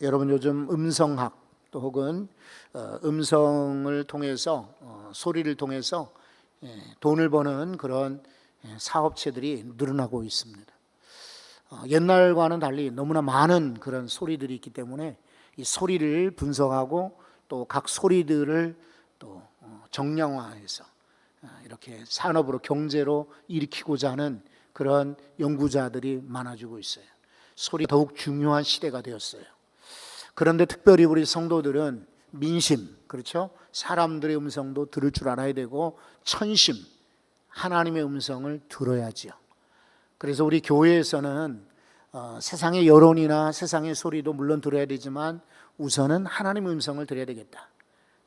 여러분 요즘 음성학 또 혹은 음성을 통해서 소리를 통해서 돈을 버는 그런 사업체들이 늘어나고 있습니다. 옛날과는 달리 너무나 많은 그런 소리들이 있기 때문에 이 소리를 분석하고 또 각 소리들을 또 정량화해서 이렇게 산업으로 경제로 일으키고자 하는 그런 연구자들이 많아지고 있어요. 소리가 더욱 중요한 시대가 되었어요. 그런데 특별히 우리 성도들은 민심, 그렇죠? 사람들의 음성도 들을 줄 알아야 되고 천심, 하나님의 음성을 들어야지요. 그래서 우리 교회에서는 세상의 여론이나 세상의 소리도 물론 들어야 되지만 우선은 하나님의 음성을 들어야 되겠다.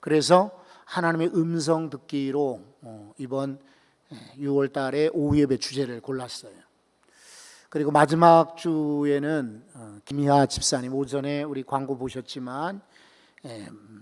그래서 하나님의 음성 듣기로 이번 6월 달에 오후 예배 주제를 골랐어요. 그리고 마지막 주에는 김희아 집사님, 오전에 우리 광고 보셨지만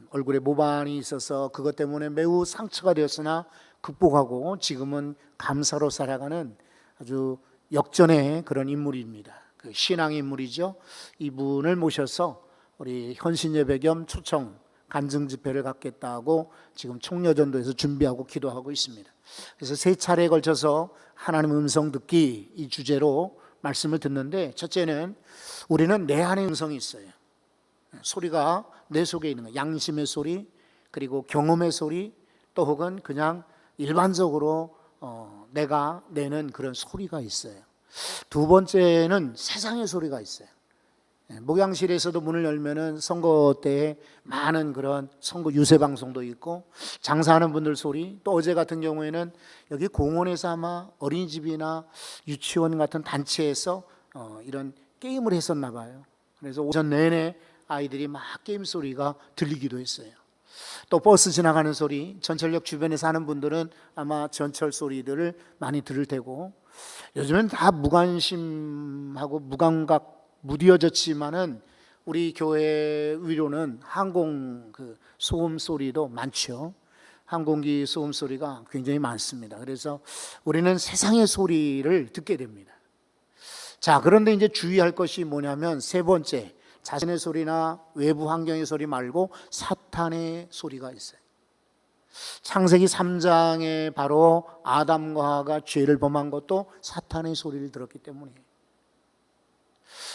얼굴에 모반이 있어서 그것 때문에 매우 상처가 되었으나 극복하고 지금은 감사로 살아가는 아주 역전의 그런 인물입니다. 그 신앙의 인물이죠. 이분을 모셔서 우리 헌신예배 겸 초청 간증 집회를 갖겠다고 지금 총여전도에서 준비하고 기도하고 있습니다. 그래서 세 차례에 걸쳐서 하나님 음성 듣기 이 주제로 말씀을 듣는데, 첫째는 우리는 내 안에 음성이 있어요. 소리가 내 속에 있는 거, 양심의 소리, 그리고 경험의 소리, 또 혹은 그냥 일반적으로 내가 내는 그런 소리가 있어요. 두 번째는 세상의 소리가 있어요. 목양실에서도 문을 열면은 선거 때에 많은 그런 선거 유세 방송도 있고, 장사하는 분들 소리, 또 어제 같은 경우에는 여기 공원에서 아마 어린이집이나 유치원 같은 단체에서 이런 게임을 했었나 봐요. 그래서 오전 내내 아이들이 막 게임 소리가 들리기도 했어요. 또 버스 지나가는 소리, 전철역 주변에 사는 분들은 아마 전철 소리들을 많이 들을 테고, 요즘은 다 무관심하고 무감각 무뎌졌지만은 우리 교회 위로는 항공 소음 소리도 많죠. 항공기 소음 소리가 굉장히 많습니다. 그래서 우리는 세상의 소리를 듣게 됩니다. 자, 그런데 이제 주의할 것이 뭐냐면, 세 번째, 자신의 소리나 외부 환경의 소리 말고 사탄의 소리가 있어요. 창세기 3장에 바로 아담과 하와가 죄를 범한 것도 사탄의 소리를 들었기 때문이에요.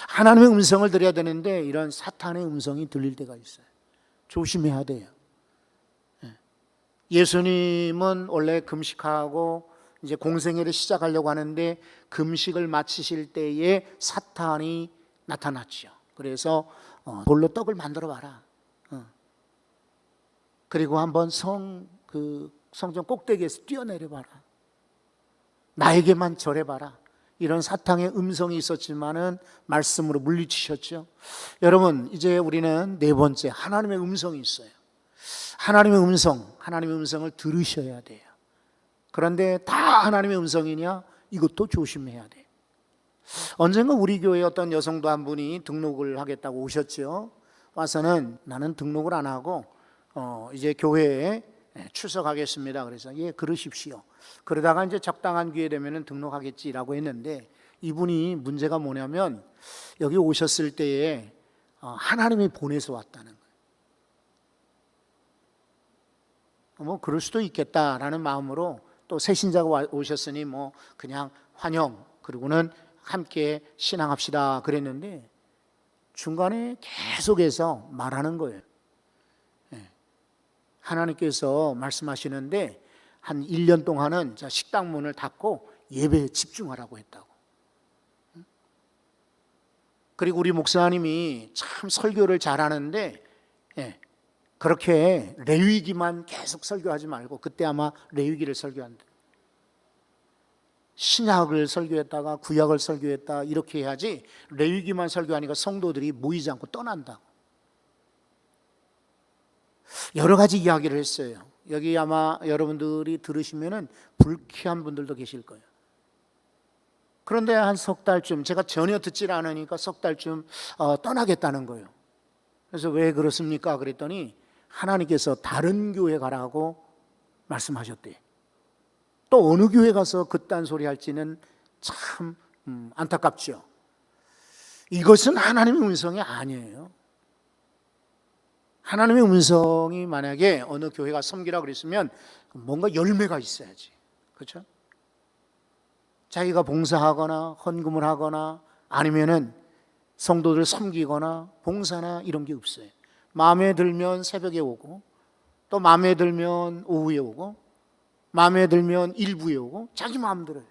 하나님의 음성을 들어야 되는데 이런 사탄의 음성이 들릴 때가 있어요. 조심해야 돼요. 예수님은 원래 금식하고 이제 공생애를 시작하려고 하는데 금식을 마치실 때에 사탄이 나타났죠. 그래서 돌로 떡을 만들어 봐라. 그리고 한번 성전 꼭대기에서 뛰어내려 봐라. 나에게만 절해 봐라. 이런 사탄의 음성이 있었지만은 말씀으로 물리치셨죠. 여러분, 이제 우리는 네 번째, 하나님의 음성이 있어요. 하나님의 음성을 들으셔야 돼요. 그런데 다 하나님의 음성이냐? 이것도 조심해야 돼요. 언젠가 우리 교회에 어떤 여성도 한 분이 등록을 하겠다고 오셨죠. 와서는 나는 등록을 안 하고 이제 교회에 출석하겠습니다. 그래서 예, 그러십시오. 그러다가 이제 적당한 기회 되면은 등록하겠지라고 했는데, 이분이 문제가 뭐냐면 여기 오셨을 때에 하나님이 보내서 왔다는 거예요. 뭐 그럴 수도 있겠다라는 마음으로 또 새신자가 오셨으니 뭐 그냥 환영, 그리고는 함께 신앙합시다 그랬는데 중간에 계속해서 말하는 거예요. 하나님께서 말씀하시는데 한 1년 동안은 식당 문을 닫고 예배에 집중하라고 했다고. 그리고 우리 목사님이 참 설교를 잘하는데 그렇게 레위기만 계속 설교하지 말고, 그때 아마 레위기를 설교한다. 신약을 설교했다가 구약을 설교했다 이렇게 해야지, 레위기만 설교하니까 성도들이 모이지 않고 떠난다고. 여러 가지 이야기를 했어요. 여기 아마 여러분들이 들으시면은 불쾌한 분들도 계실 거예요. 그런데 한 석 달쯤, 제가 전혀 듣질 않으니까 석 달쯤 떠나겠다는 거예요. 그래서 왜 그렇습니까? 그랬더니 하나님께서 다른 교회 가라고 말씀하셨대요. 또 어느 교회 가서 그딴 소리 할지는 참 안타깝죠. 이것은 하나님의 음성이 아니에요. 하나님의 음성이 만약에 어느 교회가 섬기라 그랬으면 뭔가 열매가 있어야지. 그렇죠? 자기가 봉사하거나 헌금을 하거나 아니면은 성도들 섬기거나 봉사나 이런 게 없어요. 마음에 들면 새벽에 오고, 또 마음에 들면 오후에 오고, 마음에 들면 일부에 오고, 자기 마음대로.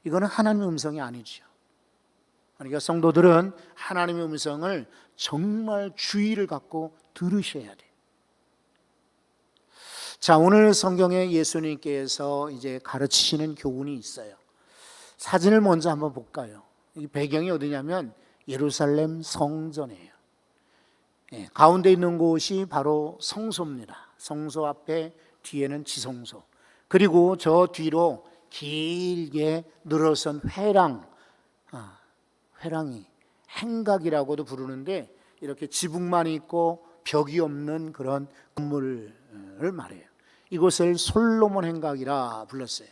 이거는 하나님의 음성이 아니죠. 그러니까 성도들은 하나님의 음성을 정말 주의를 갖고 들으셔야 돼요. 자, 오늘 성경에 예수님께서 이제 가르치시는 교훈이 있어요. 사진을 먼저 한번 볼까요? 이 배경이 어디냐면 예루살렘 성전이에요. 가운데 있는 곳이 바로 성소입니다. 성소 앞에 뒤에는 지성소, 그리고 저 뒤로 길게 늘어선 회랑이 행각이라고도 부르는데 이렇게 지붕만 있고 벽이 없는 그런 건물을 말해요. 이곳을 솔로몬 행각이라 불렀어요.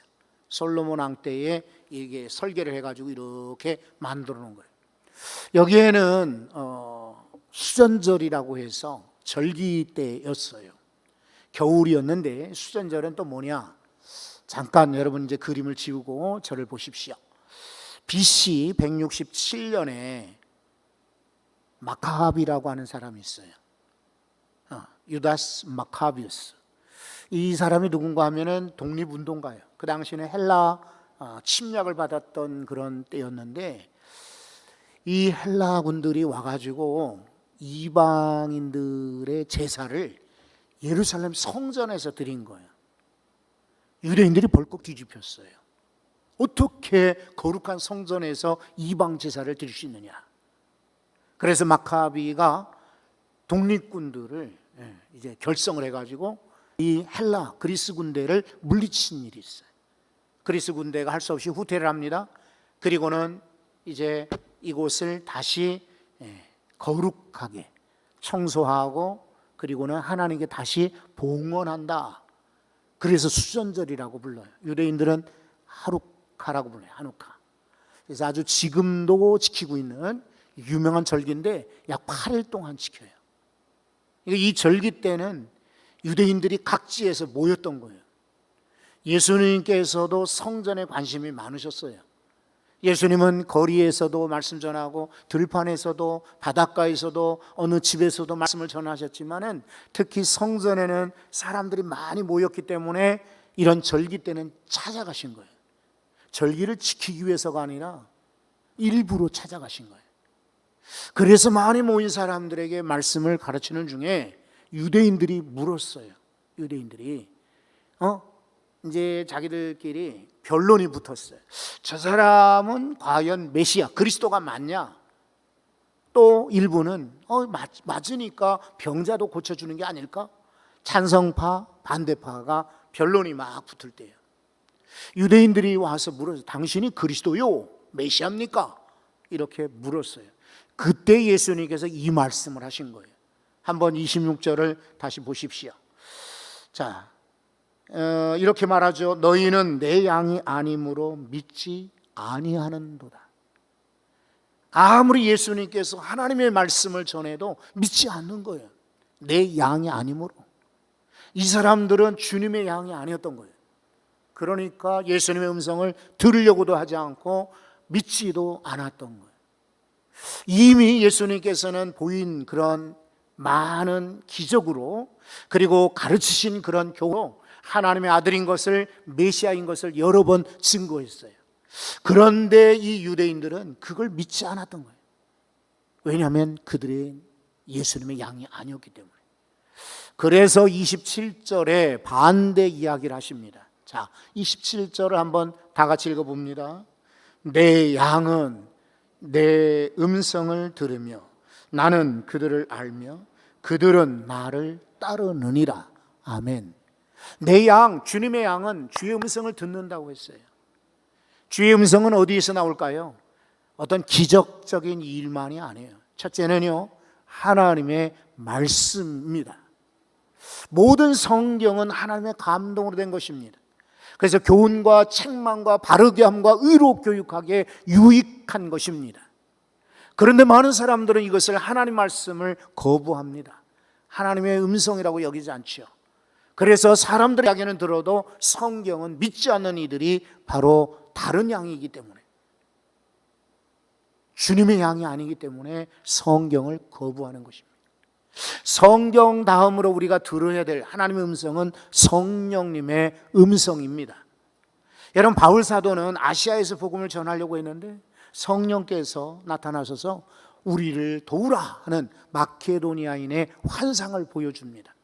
솔로몬 왕 때에 이게 설계를 해가지고 이렇게 만들어 놓은 거예요. 여기에는 수전절이라고 해서 절기 때였어요. 겨울이었는데 수전절은 또 뭐냐? 잠깐 여러분 이제 그림을 지우고 저를 보십시오. BC 167년에 마카비라고 하는 사람이 있어요. 유다스 마카비우스. 이 사람이 누군가 하면은 독립운동가예요. 그 당시에는 헬라 침략을 받았던 그런 때였는데 이 헬라 군들이 와가지고 이방인들의 제사를 예루살렘 성전에서 드린 거예요. 유대인들이 벌컥 뒤집혔어요. 어떻게 거룩한 성전에서 이방 제사를 드릴 수 있느냐. 그래서 마카비가 독립군들을 이제 결성을 해가지고 이 헬라 그리스 군대를 물리친 일이 있어요. 그리스 군대가 할 수 없이 후퇴를 합니다. 그리고는 이제 이곳을 다시 거룩하게 청소하고 그리고는 하나님께 다시 봉헌한다. 그래서 수전절이라고 불러요. 유대인들은 하루카라고 불러요. 하누카. 그래서 아주 지금도 지키고 있는 유명한 절기인데 약 8일 동안 지켜요. 이 절기 때는 유대인들이 각지에서 모였던 거예요. 예수님께서도 성전에 관심이 많으셨어요. 예수님은 거리에서도 말씀 전하고 들판에서도 바닷가에서도 어느 집에서도 말씀을 전하셨지만은 특히 성전에는 사람들이 많이 모였기 때문에 이런 절기 때는 찾아가신 거예요. 절기를 지키기 위해서가 아니라 일부러 찾아가신 거예요. 그래서 많이 모인 사람들에게 말씀을 가르치는 중에 유대인들이 물었어요. 유대인들이 이제 자기들끼리 변론이 붙었어요. 저 사람은 과연 메시아 그리스도가 맞냐? 또 일부는 맞으니까 병자도 고쳐주는 게 아닐까? 찬성파 반대파가 변론이 막 붙을 때예요. 유대인들이 와서 물어서 당신이 그리스도요? 메시아입니까? 이렇게 물었어요. 그때 예수님께서 이 말씀을 하신 거예요. 한번 26절을 다시 보십시오. 자, 이렇게 말하죠. 너희는 내 양이 아님으로 믿지 아니하는도다. 아무리 예수님께서 하나님의 말씀을 전해도 믿지 않는 거예요. 내 양이 아님으로. 이 사람들은 주님의 양이 아니었던 거예요. 그러니까 예수님의 음성을 들으려고도 하지 않고 믿지도 않았던 거예요. 이미 예수님께서는 보인 그런 많은 기적으로 그리고 가르치신 그런 교로 하나님의 아들인 것을 메시아인 것을 여러 번 증거했어요. 그런데 이 유대인들은 그걸 믿지 않았던 거예요. 왜냐하면 그들의 예수님의 양이 아니었기 때문에. 그래서 27절에 반대 이야기를 하십니다. 자, 27절을 한번 다 같이 읽어봅니다. 내 양은 내 음성을 들으며 나는 그들을 알며 그들은 나를 따르느니라. 아멘. 내 양, 주님의 양은 주의 음성을 듣는다고 했어요. 주의 음성은 어디에서 나올까요? 어떤 기적적인 일만이 아니에요. 첫째는요, 하나님의 말씀입니다. 모든 성경은 하나님의 감동으로 된 것입니다. 그래서 교훈과 책망과 바르게 함과 의로 교육하기에 유익한 것입니다. 그런데 많은 사람들은 이것을 하나님 말씀을 거부합니다. 하나님의 음성이라고 여기지 않죠. 그래서 사람들의 이야기는 들어도 성경은 믿지 않는 이들이 바로 다른 양이기 때문에, 주님의 양이 아니기 때문에 성경을 거부하는 것입니다. 성경 다음으로 우리가 들어야 될 하나님의 음성은 성령님의 음성입니다. 여러분, 바울 사도는 아시아에서 복음을 전하려고 했는데 성령께서 나타나셔서 우리를 도우라 하는 마케도니아인의 환상을 보여줍니다.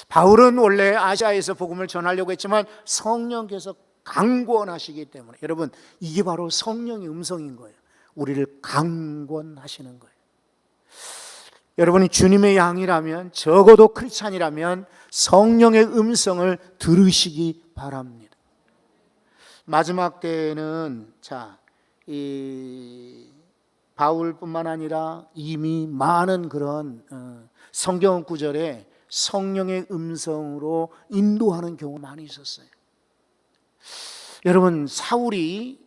바울은 원래 아시아에서 복음을 전하려고 했지만 성령께서 강권하시기 때문에, 여러분, 이게 바로 성령의 음성인 거예요. 우리를 강권하시는 거예요. 여러분이 주님의 양이라면, 적어도 크리스찬이라면 성령의 음성을 들으시기 바랍니다. 마지막 때에는 이 바울뿐만 아니라 이미 많은 그런 성경 구절에 성령의 음성으로 인도하는 경우가 많이 있었어요. 여러분, 사울이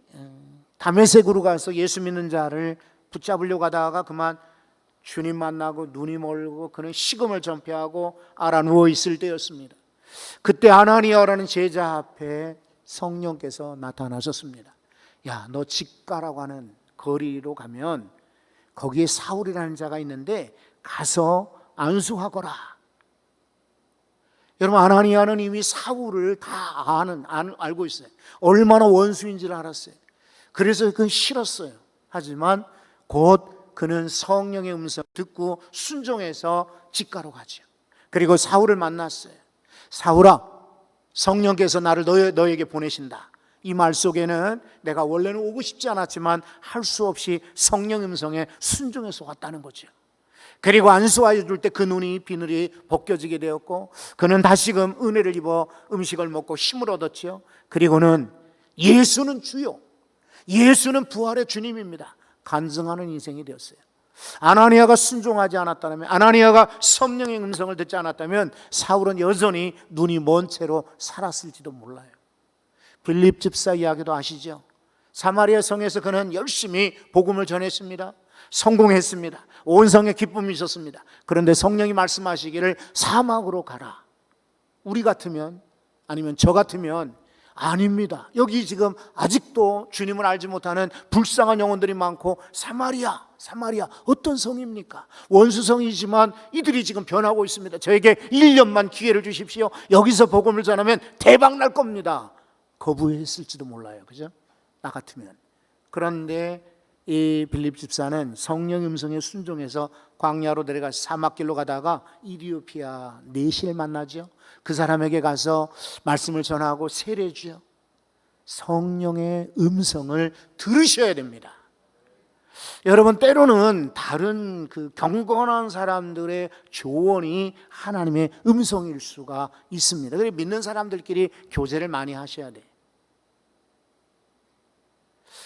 다메섹으로 가서 예수 믿는 자를 붙잡으려고 하다가 그만 주님 만나고 눈이 멀고 그는 식음을 전폐하고 알아 누워 있을 때였습니다. 그때 아나니아라는 제자 앞에 성령께서 나타나셨습니다. 야, 너 직가라고 하는 거리로 가면 거기에 사울이라는 자가 있는데 가서 안수하거라. 여러분, 아나니아는 이미 사울을 다 알고 있어요. 얼마나 원수인지를 알았어요. 그래서 그건 싫었어요. 하지만 곧 그는 성령의 음성을 듣고 순종해서 직가로 가죠. 그리고 사울을 만났어요. 사울아, 성령께서 나를 너에게 보내신다. 이 말 속에는 내가 원래는 오고 싶지 않았지만 할 수 없이 성령 음성에 순종해서 왔다는 거죠. 그리고 안수하여 줄 때 그 눈이 비늘이 벗겨지게 되었고 그는 다시금 은혜를 입어 음식을 먹고 힘을 얻었지요. 그리고는 예수는 주요, 예수는 부활의 주님입니다, 간증하는 인생이 되었어요. 아나니아가 순종하지 않았다면, 아나니아가 성령의 음성을 듣지 않았다면 사울은 여전히 눈이 먼 채로 살았을지도 몰라요. 빌립 집사 이야기도 아시죠? 사마리아 성에서 그는 열심히 복음을 전했습니다. 성공했습니다. 온 성에 기쁨이 있었습니다. 그런데 성령이 말씀하시기를 사막으로 가라. 우리 같으면, 아니면 저 같으면 아닙니다. 여기 지금 아직도 주님을 알지 못하는 불쌍한 영혼들이 많고, 사마리아 어떤 성입니까? 원수성이지만 이들이 지금 변하고 있습니다. 저에게 1년만 기회를 주십시오. 여기서 복음을 전하면 대박 날 겁니다. 거부했을지도 몰라요. 그죠? 나 같으면. 그런데 이 빌립 집사는 성령 음성에 순종해서 광야로 내려가서 사막길로 가다가 이디오피아 내시를 만나죠. 그 사람에게 가서 말씀을 전하고 세례 주요. 성령의 음성을 들으셔야 됩니다. 여러분, 때로는 다른 그 경건한 사람들의 조언이 하나님의 음성일 수가 있습니다. 그래서 믿는 사람들끼리 교제를 많이 하셔야 돼요.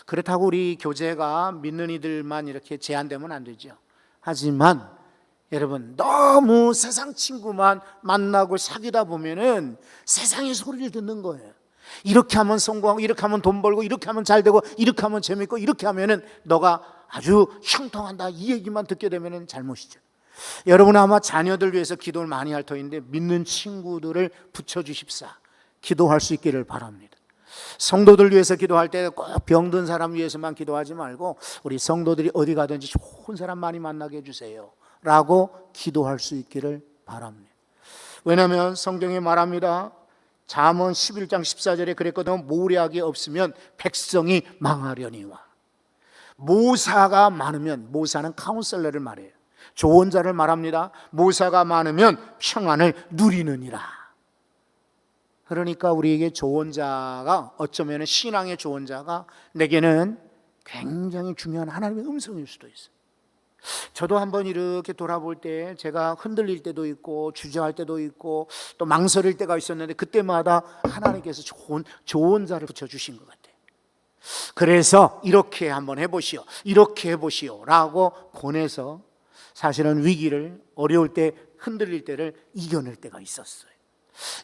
그렇다고 우리 교제가 믿는 이들만 이렇게 제한되면 안 되죠. 하지만 여러분, 너무 세상 친구만 만나고 사귀다 보면은 세상의 소리를 듣는 거예요. 이렇게 하면 성공하고, 이렇게 하면 돈 벌고, 이렇게 하면 잘 되고, 이렇게 하면 재밌고, 이렇게 하면은 너가 아주 형통한다, 이 얘기만 듣게 되면은 잘못이죠. 여러분, 아마 자녀들 위해서 기도를 많이 할 터인데 믿는 친구들을 붙여주십사 기도할 수 있기를 바랍니다. 성도들 위해서 기도할 때 꼭 병든 사람 위해서만 기도하지 말고 우리 성도들이 어디 가든지 좋은 사람 많이 만나게 해주세요 라고 기도할 수 있기를 바랍니다. 왜냐하면 성경에 말합니다. 잠언 11장 14절에 그랬거든요. 모략이 없으면 백성이 망하려니와. 모사가 많으면, 모사는 카운셀러를 말해요. 좋은 자를 말합니다. 모사가 많으면 평안을 누리느니라. 그러니까 우리에게 좋은 자가, 어쩌면 신앙의 좋은 자가 내게는 굉장히 중요한 하나님의 음성일 수도 있어요. 저도 한번 이렇게 돌아볼 때 제가 흔들릴 때도 있고 주저할 때도 있고 또 망설일 때가 있었는데 그때마다 하나님께서 좋은 자를 붙여주신 것 같아요. 그래서 이렇게 한번 해보시오, 이렇게 해보시오 라고 보내서 사실은 위기를, 어려울 때, 흔들릴 때를 이겨낼 때가 있었어요.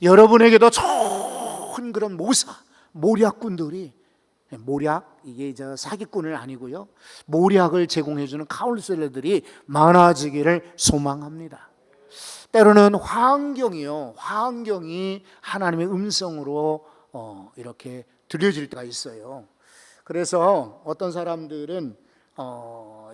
여러분에게도 좋은 그런 모략꾼들이, 모략, 이게 사기꾼을 아니고요, 모략을 제공해주는 카운셀러들이 많아지기를 소망합니다. 때로는 환경이 하나님의 음성으로 이렇게 들려질 때가 있어요. 그래서 어떤 사람들은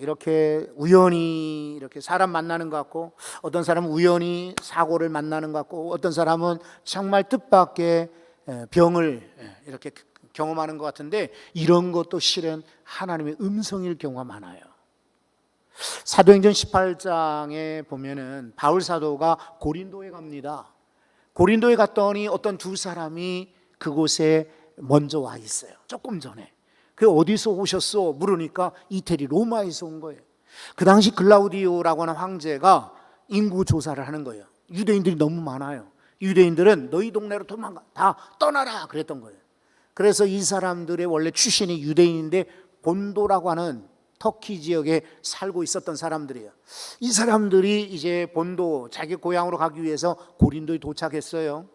이렇게 우연히 이렇게 사람 만나는 것 같고, 어떤 사람은 우연히 사고를 만나는 것 같고, 어떤 사람은 정말 뜻밖의 병을 이렇게 경험하는 것 같은데, 이런 것도 실은 하나님의 음성일 경우가 많아요. 사도행전 18장에 보면은 바울 사도가 고린도에 갑니다. 고린도에 갔더니 어떤 두 사람이 그곳에 먼저 와 있어요. 조금 전에. 그 어디서 오셨어? 물으니까 이태리 로마에서 온 거예요. 그 당시 글라우디오라고 하는 황제가 인구 조사를 하는 거예요. 유대인들이 너무 많아요. 유대인들은 너희 동네로 도망가, 다 떠나라 그랬던 거예요. 그래서 이 사람들의 원래 출신이 유대인인데 본도라고 하는 터키 지역에 살고 있었던 사람들이에요. 이 사람들이 이제 본도, 자기 고향으로 가기 위해서 고린도에 도착했어요.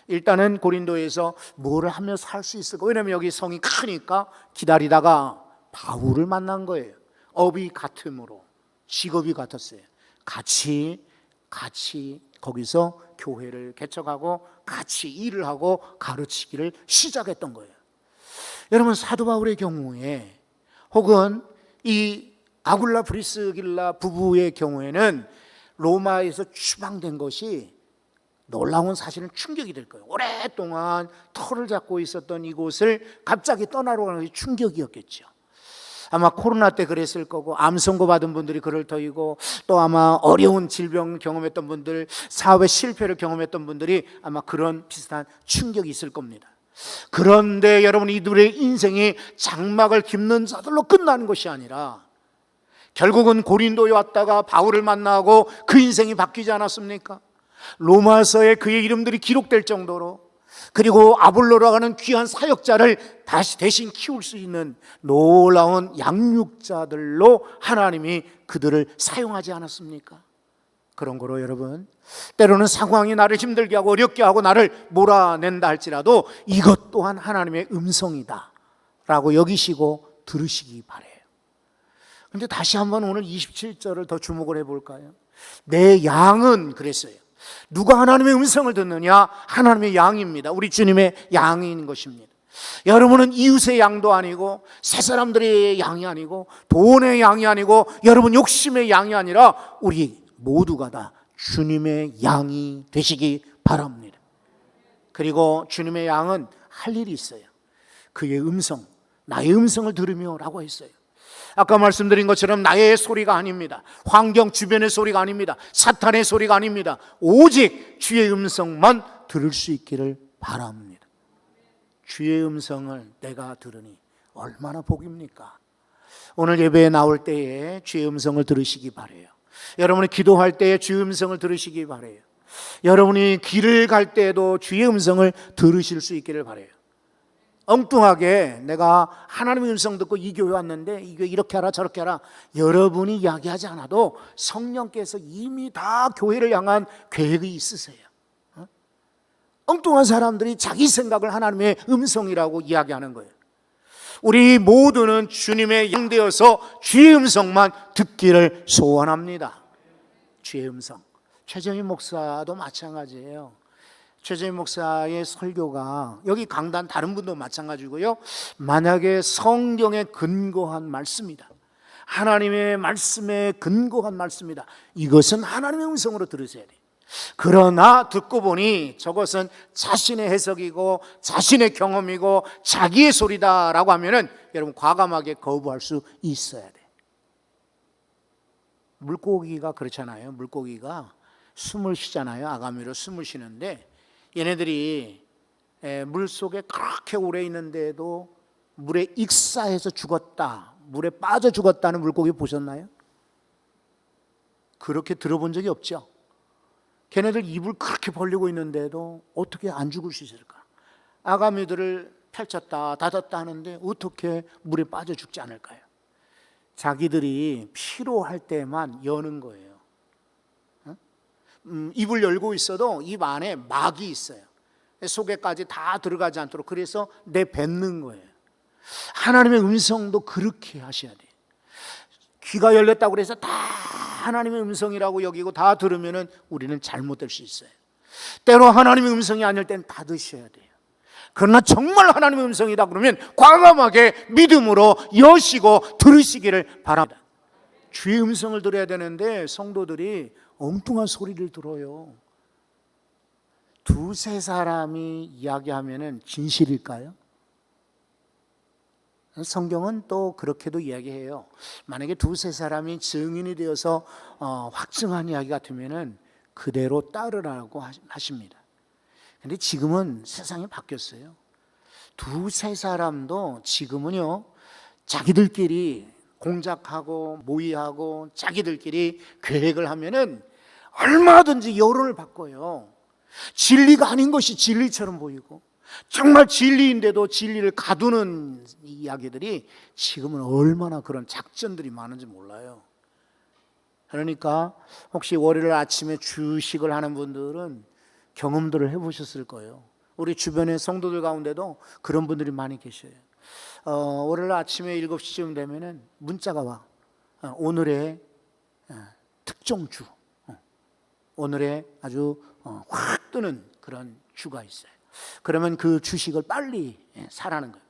일단은 고린도에서 뭐를 하며 살 수 있을까? 왜냐하면 여기 성이 크니까. 기다리다가 바울을 만난 거예요. 업이 같음으로, 직업이 같았어요. 같이 거기서 교회를 개척하고 같이 일을 하고 가르치기를 시작했던 거예요. 여러분, 사도 바울의 경우에, 혹은 이 아굴라 브리스길라 부부의 경우에는 로마에서 추방된 것이 놀라운 사실은 충격이 될 거예요. 오랫동안 터를 잡고 있었던 이곳을 갑자기 떠나러 가는 것이 충격이었겠죠. 아마 코로나 때 그랬을 거고, 암 선고 받은 분들이 그럴 터이고, 또 아마 어려운 질병 경험했던 분들, 사업의 실패를 경험했던 분들이 아마 그런 비슷한 충격이 있을 겁니다. 그런데 여러분, 이들의 인생이 장막을 깁는 자들로 끝나는 것이 아니라 결국은 고린도에 왔다가 바울을 만나고 그 인생이 바뀌지 않았습니까? 로마서에 그의 이름들이 기록될 정도로, 그리고 아볼로라고 하는 귀한 사역자를 다시 대신 키울 수 있는 놀라운 양육자들로 하나님이 그들을 사용하지 않았습니까? 그런 거로 여러분, 때로는 상황이 나를 힘들게 하고 어렵게 하고 나를 몰아낸다 할지라도 이것 또한 하나님의 음성이다 라고 여기시고 들으시기 바라요. 그런데 다시 한번 오늘 27절을 더 주목을 해볼까요? 내 양은 그랬어요. 누가 하나님의 음성을 듣느냐? 하나님의 양입니다. 우리 주님의 양인 것입니다. 여러분은 이웃의 양도 아니고, 새 사람들의 양이 아니고, 돈의 양이 아니고, 여러분 욕심의 양이 아니라 우리 모두가 다 주님의 양이 되시기 바랍니다. 그리고 주님의 양은 할 일이 있어요. 그의 음성, 나의 음성을 들으며 라고 했어요. 아까 말씀드린 것처럼 나의 소리가 아닙니다. 환경 주변의 소리가 아닙니다. 사탄의 소리가 아닙니다. 오직 주의 음성만 들을 수 있기를 바랍니다. 주의 음성을 내가 들으니 얼마나 복입니까? 오늘 예배에 나올 때에 주의 음성을 들으시기 바라요. 여러분이 기도할 때에 주의 음성을 들으시기 바라요. 여러분이 길을 갈 때에도 주의 음성을 들으실 수 있기를 바라요. 엉뚱하게 내가 하나님의 음성 듣고 이 교회 왔는데 이 교회 이렇게 하라 저렇게 하라, 여러분이 이야기하지 않아도 성령께서 이미 다 교회를 향한 계획이 있으세요. 엉뚱한 사람들이 자기 생각을 하나님의 음성이라고 이야기하는 거예요. 우리 모두는 주님의 양 되어서 주의 음성만 듣기를 소원합니다. 주의 음성. 최정희 목사도 마찬가지예요. 최정희 목사의 설교가, 여기 강단 다른 분도 마찬가지고요, 만약에 성경에 근거한 말씀이다, 하나님의 말씀에 근거한 말씀이다, 이것은 하나님의 음성으로 들으셔야 돼요. 그러나 듣고 보니 저것은 자신의 해석이고 자신의 경험이고 자기의 소리다라고 하면은 여러분 과감하게 거부할 수 있어야 돼. 물고기가 그렇잖아요. 물고기가 숨을 쉬잖아요. 아가미로 숨을 쉬는데, 얘네들이 물속에 그렇게 오래 있는데도 물에 익사해서 죽었다, 물에 빠져 죽었다는 물고기 보셨나요? 그렇게 들어본 적이 없죠. 걔네들 입을 그렇게 벌리고 있는데도 어떻게 안 죽을 수 있을까? 아가미들을 펼쳤다 닫았다 하는데 어떻게 물에 빠져 죽지 않을까요? 자기들이 필요할 때만 여는 거예요. 입을 열고 있어도 입 안에 막이 있어요. 속에까지 다 들어가지 않도록, 그래서 내뱉는 거예요. 하나님의 음성도 그렇게 하셔야 돼요. 귀가 열렸다고 해서 다 하나님의 음성이라고 여기고 다 들으면은 우리는 잘못될 수 있어요. 때로 하나님의 음성이 아닐 땐 다 드셔야 돼요. 그러나 정말 하나님의 음성이다 그러면 과감하게 믿음으로 여시고 들으시기를 바랍니다. 주의 음성을 들어야 되는데 성도들이 엉뚱한 소리를 들어요. 두세 사람이 이야기하면은 진실일까요? 성경은 또 그렇게도 이야기해요. 만약에 두세 사람이 증인이 되어서 확증한 이야기 같으면은 그대로 따르라고 하십니다. 근데 지금은 세상이 바뀌었어요. 두세 사람도 지금은요, 자기들끼리 공작하고 모의하고 자기들끼리 계획을 하면은 얼마든지 여론을 바꿔요. 진리가 아닌 것이 진리처럼 보이고 정말 진리인데도 진리를 가두는 이야기들이 지금은 얼마나 그런 작전들이 많은지 몰라요. 그러니까 혹시 월요일 아침에 주식을 하는 분들은 경험들을 해보셨을 거예요. 우리 주변의 성도들 가운데도 그런 분들이 많이 계셔요. 월요일 아침에 7시쯤 되면은 문자가 와. 오늘의 특정 주, 오늘의 아주 확 뜨는 그런 주가 있어요. 그러면 그 주식을 빨리 사라는 거예요.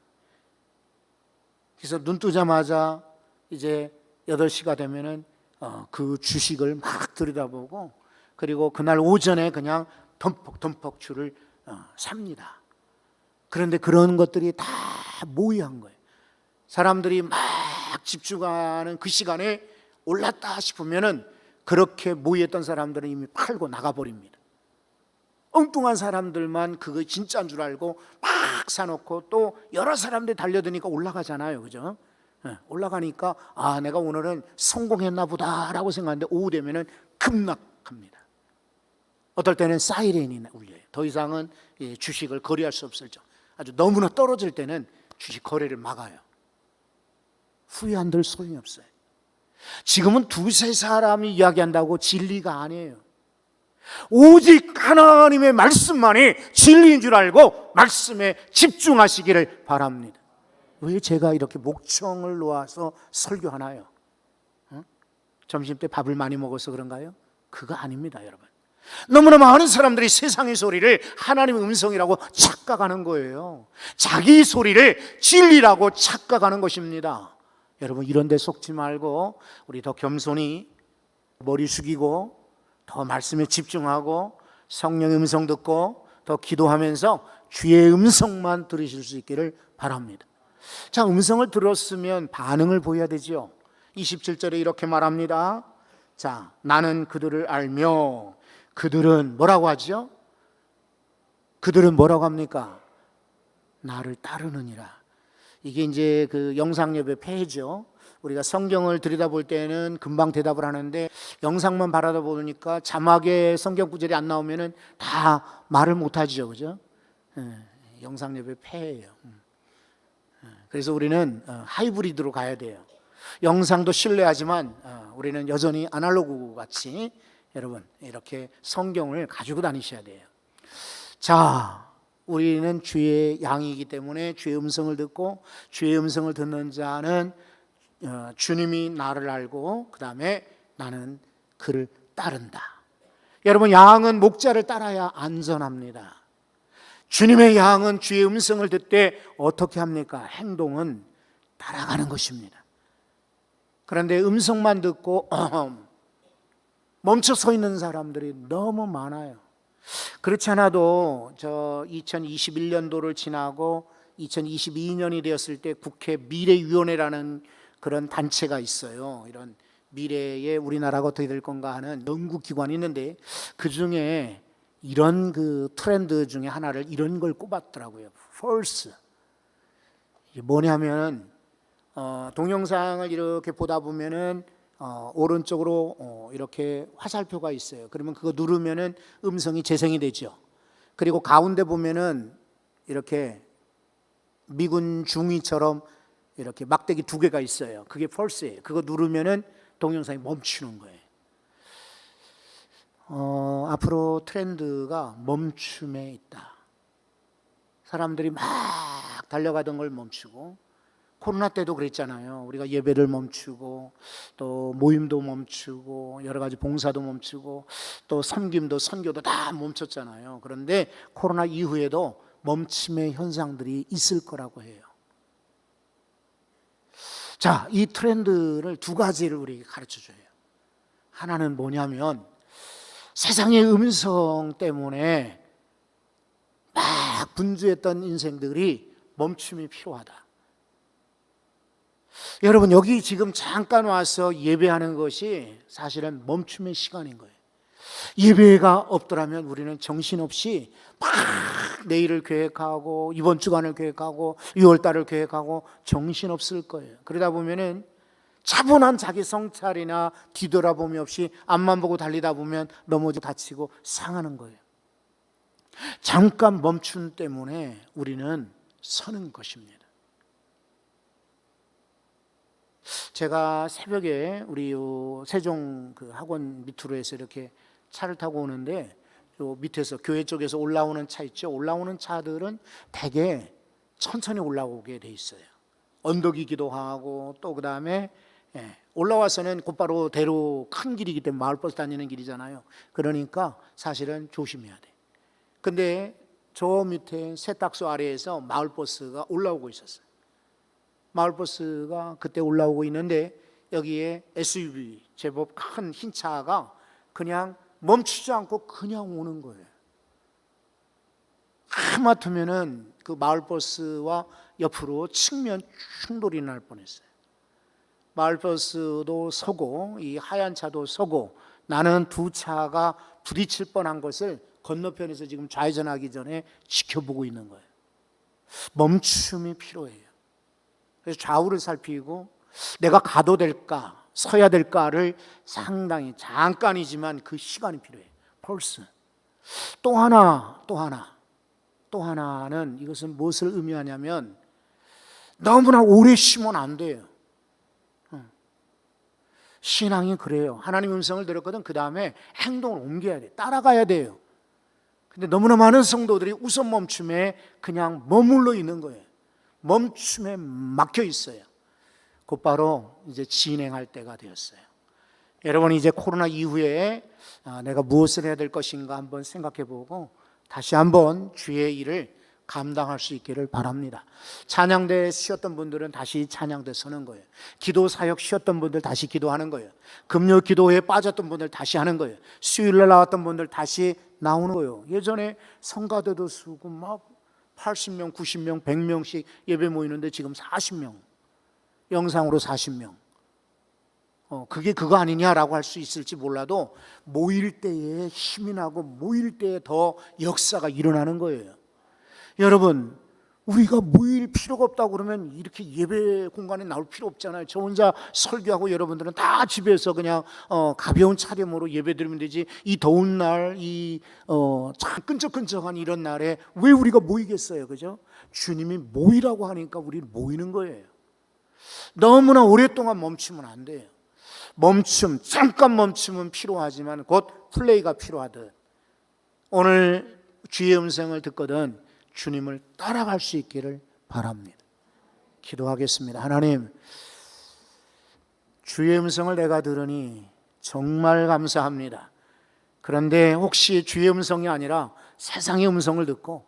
그래서 눈 뜨자마자 이제 8시가 되면은 그 주식을 막 들여다보고, 그리고 그날 오전에 그냥 덤퍽 주를 삽니다. 그런데 그런 것들이 다 모의한 거예요. 사람들이 막 집중하는 그 시간에 올랐다 싶으면은 그렇게 모의했던 사람들은 이미 팔고 나가버립니다. 엉뚱한 사람들만 그거 진짜인 줄 알고 막 사놓고 또 여러 사람들이 달려드니까 올라가잖아요. 그죠? 올라가니까 내가 오늘은 성공했나 보다라고 생각하는데 오후 되면은 급락합니다. 어떨 때는 사이렌이 울려요. 더 이상은 주식을 거래할 수 없을 정도. 아주 너무나 떨어질 때는 주식 거래를 막아요. 후회한들 소용이 없어요. 지금은 두세 사람이 이야기한다고 진리가 아니에요. 오직 하나님의 말씀만이 진리인 줄 알고 말씀에 집중하시기를 바랍니다. 왜 제가 이렇게 목청을 놓아서 설교하나요? 점심때 밥을 많이 먹어서 그런가요? 그거 아닙니다, 여러분. 너무나 많은 사람들이 세상의 소리를 하나님의 음성이라고 착각하는 거예요. 자기 소리를 진리라고 착각하는 것입니다. 여러분, 이런 데 속지 말고 우리 더 겸손히 머리 숙이고 더 말씀에 집중하고 성령의 음성 듣고 더 기도하면서 주의 음성만 들으실 수 있기를 바랍니다. 자, 음성을 들었으면 반응을 보여야 되죠. 27절에 이렇게 말합니다. 자, 나는 그들을 알며. 그들은 뭐라고 하죠? 그들은 뭐라고 합니까? 나를 따르느니라. 이게 이제 그 영상예배 폐해죠. 우리가 성경을 들여다볼 때는 금방 대답을 하는데 영상만 바라다 보니까 자막에 성경 구절이 안 나오면은 다 말을 못 하죠. 그죠? 영상예배 폐해요. 그래서 우리는 하이브리드로 가야 돼요. 영상도 신뢰하지만 우리는 여전히 아날로그 같이 여러분 이렇게 성경을 가지고 다니셔야 돼요. 자, 우리는 주의 양이기 때문에 주의 음성을 듣고 주의 음성을 듣는 자는 주님이 나를 알고 그 다음에 나는 그를 따른다. 여러분, 양은 목자를 따라야 안전합니다. 주님의 양은 주의 음성을 듣되 어떻게 합니까? 행동은 따라가는 것입니다. 그런데 음성만 듣고 멈춰 서 있는 사람들이 너무 많아요. 그렇지 않아도 저 2021년도를 지나고 2022년이 되었을 때 국회 미래위원회라는 그런 단체가 있어요. 이런 미래에 우리나라가 어떻게 될 건가 하는 연구기관이 있는데 그 중에 이런 그 트렌드 중에 하나를 이런 걸 꼽았더라고요. false. 이게 뭐냐면 동영상을 이렇게 보다 보면은 오른쪽으로 이렇게 화살표가 있어요. 그러면 그거 누르면은 음성이 재생이 되죠. 그리고 가운데 보면은 이렇게 미군 중위처럼 이렇게 막대기 2개가 있어요. 그게 false예요. 그거 누르면은 동영상이 멈추는 거예요. 앞으로 트렌드가 멈춤에 있다. 사람들이 막 달려가던 걸 멈추고 코로나 때도 그랬잖아요. 우리가 예배를 멈추고 또 모임도 멈추고 여러 가지 봉사도 멈추고 또 섬김도 선교도 다 멈췄잖아요. 그런데 코로나 이후에도 멈춤의 현상들이 있을 거라고 해요. 자, 이 트렌드를 두 가지를 우리에게 가르쳐줘요. 하나는 뭐냐면 세상의 음성 때문에 막 분주했던 인생들이 멈춤이 필요하다. 여러분, 여기 지금 잠깐 와서 예배하는 것이 사실은 멈춤의 시간인 거예요. 예배가 없더라면 우리는 정신없이 막 내일을 계획하고 이번 주간을 계획하고 6월달을 계획하고 정신없을 거예요. 그러다 보면은 차분한 자기 성찰이나 뒤돌아봄이 없이 앞만 보고 달리다 보면 넘어지고 다치고 상하는 거예요. 잠깐 멈춤 때문에 우리는 서는 것입니다. 제가 새벽에 우리 세종 그 학원 밑으로 해서 이렇게 차를 타고 오는데 요 밑에서 교회 쪽에서 올라오는 차 있죠. 올라오는 차들은 되게 천천히 올라오게 돼 있어요. 언덕이기도 하고 또 그다음에 올라와서는 곧바로 대로 큰 길이기 때문에 마을버스 다니는 길이잖아요. 그러니까 사실은 조심해야 돼. 근데 저 밑에 세탁소 아래에서 마을버스가 올라오고 있었어요. 마을버스가 그때 올라오고 있는데 여기에 SUV 제법 큰 흰 차가 그냥 멈추지 않고 그냥 오는 거예요. 하마터면은 그 마을버스와 옆으로 측면 충돌이 날 뻔했어요. 마을버스도 서고 이 하얀 차도 서고 나는 두 차가 부딪힐 뻔한 것을 건너편에서 지금 좌회전하기 전에 지켜보고 있는 거예요. 멈춤이 필요해요. 그래서 좌우를 살피고 내가 가도 될까 서야 될까를 상당히 잠깐이지만 그 시간이 필요해요. 펄스. 또 하나는 이것은 무엇을 의미하냐면 너무나 오래 쉬면 안 돼요. 신앙이 그래요. 하나님 음성을 들었거든. 그 다음에 행동을 옮겨야 돼. 따라가야 돼요. 근데 너무나 많은 성도들이 우선 멈춤에 그냥 머물러 있는 거예요. 멈춤에 막혀 있어요. 곧바로 이제 진행할 때가 되었어요. 여러분, 이제 코로나 이후에 내가 무엇을 해야 될 것인가 한번 생각해 보고 다시 한번 주의 일을 감당할 수 있기를 바랍니다. 찬양대 쉬었던 분들은 다시 찬양대 서는 거예요. 기도 사역 쉬었던 분들 다시 기도하는 거예요. 금요 기도회에 빠졌던 분들 다시 하는 거예요. 수요일날 나왔던 분들 다시 나오는 거예요. 예전에 성가대도 쓰고 막 80명, 90명, 100명씩 예배 모이는데 지금 40명, 영상으로 40명. 그게 그거 아니냐라고 할 수 있을지 몰라도 모일 때에 힘이 나고 모일 때에 더 역사가 일어나는 거예요. 여러분, 우리가 모일 필요가 없다고 그러면 이렇게 예배 공간에 나올 필요 없잖아요. 저 혼자 설교하고 여러분들은 다 집에서 그냥 가벼운 차림으로 예배 드리면 되지. 이 더운 날, 참 끈적끈적한 이런 날에 왜 우리가 모이겠어요? 그죠? 주님이 모이라고 하니까 우리는 모이는 거예요. 너무나 오랫동안 멈추면 안 돼요. 잠깐 멈춤은 필요하지만 곧 플레이가 필요하듯 오늘 주의 음성을 듣거든 주님을 따라갈 수 있기를 바랍니다. 기도하겠습니다. 하나님, 주의 음성을 내가 들으니 정말 감사합니다. 그런데 혹시 주의 음성이 아니라 세상의 음성을 듣고